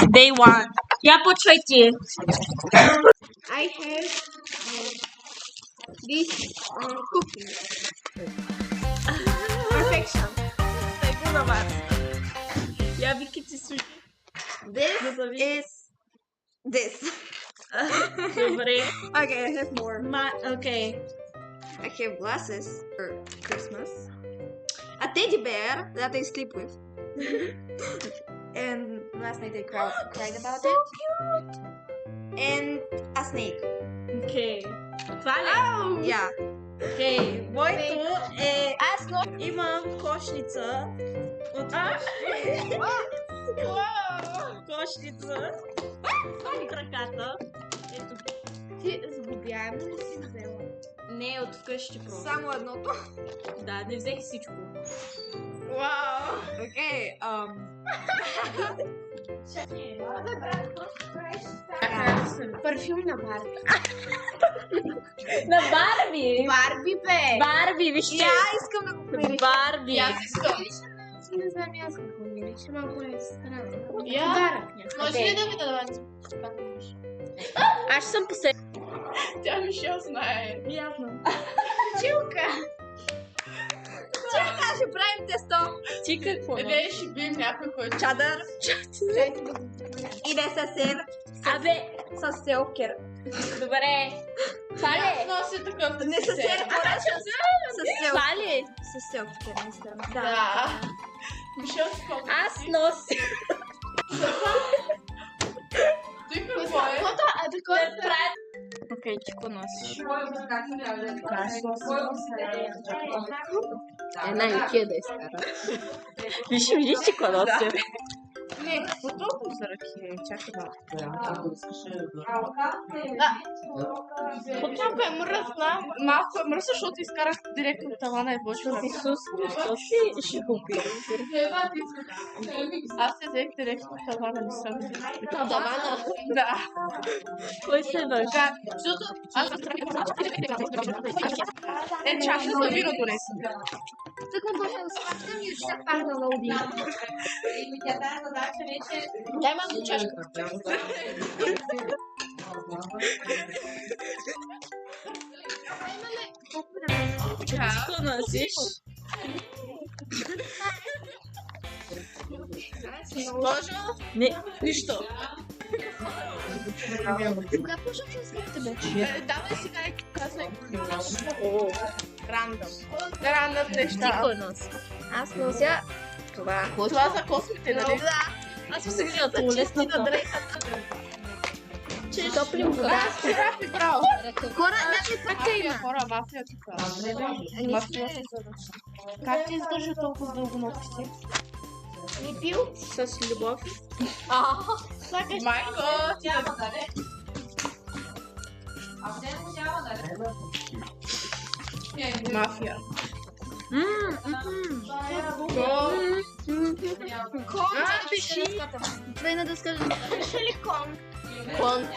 Day one. Я почвайте. I have this cookie. Perfection. Я Вики ти слушай. This is this. Добре. Okay, I have more. Окей. I have glasses for Christmas. A teddy bear that I sleep with. And last night I cried about it. Cute. And a snake. Окей. Фале. Yeah. Окей. Моето е... Аз имам кошница. От кошница. От краката. Ето. Ти сгубяема ли си взела? Не, от вкъщи просто. Само едното? Да, не взех всичко. Вау! Окей, парфюм на Барби. На Барби! Барби, бе! Барби, вижте! Я искам да го мириш. Барби! Не знам аз какво мириш, малко е странно. Я? Подарък някакъв. Може ли да ми дадете? Аз ще съм посед. Тя Мишел знае. Ясно. Чилка! Чилка, ще правим тесто. Ти какво? Не, ще бием някой, който... Чадър. И да се сер Абе, с селкер. добре. Фале! Аз нося такъв Не с сер, поръча с селкер. Фале! С селкер, наистина. Да. Мишел си помня. Аз нося. Ти какво е? Да правя. Окей, ти какво носиш? Една икея да е стара. Виж, ти какво нося. Не, какво толкова за ръки? Чакай малко. Потока е мръсна. Малко е мръсна, защото изкарах директно от тавана и почвах. Исус Христос ще купи. Аз се взех директно от тавана, не съм. Тавана? Да. Кой се върши? Да, защото аз е чаша за вино донесен. Тук му може да смачкам и ще пак на лауди. Дай малко чашка. Какво носиш? Може? Не. Нищо. Да, почвам ще с тебе. Давай сега и казвай. О, Рандъм. Рандъм ти неща. какво носи? Аз нося това. Това за космите, нали? Да. Аз съм се грила туалетната. Топлим вода. Да, си рафи, браво. Хора, някакви пътя има. Хора, мафия тук. Мафия. Как ти издържа толкова дълго ногтите? Ми пил с любов. Майко, ти мафия. Кон, пиши. Трайна да скажем. Пиши ли кон? Кон.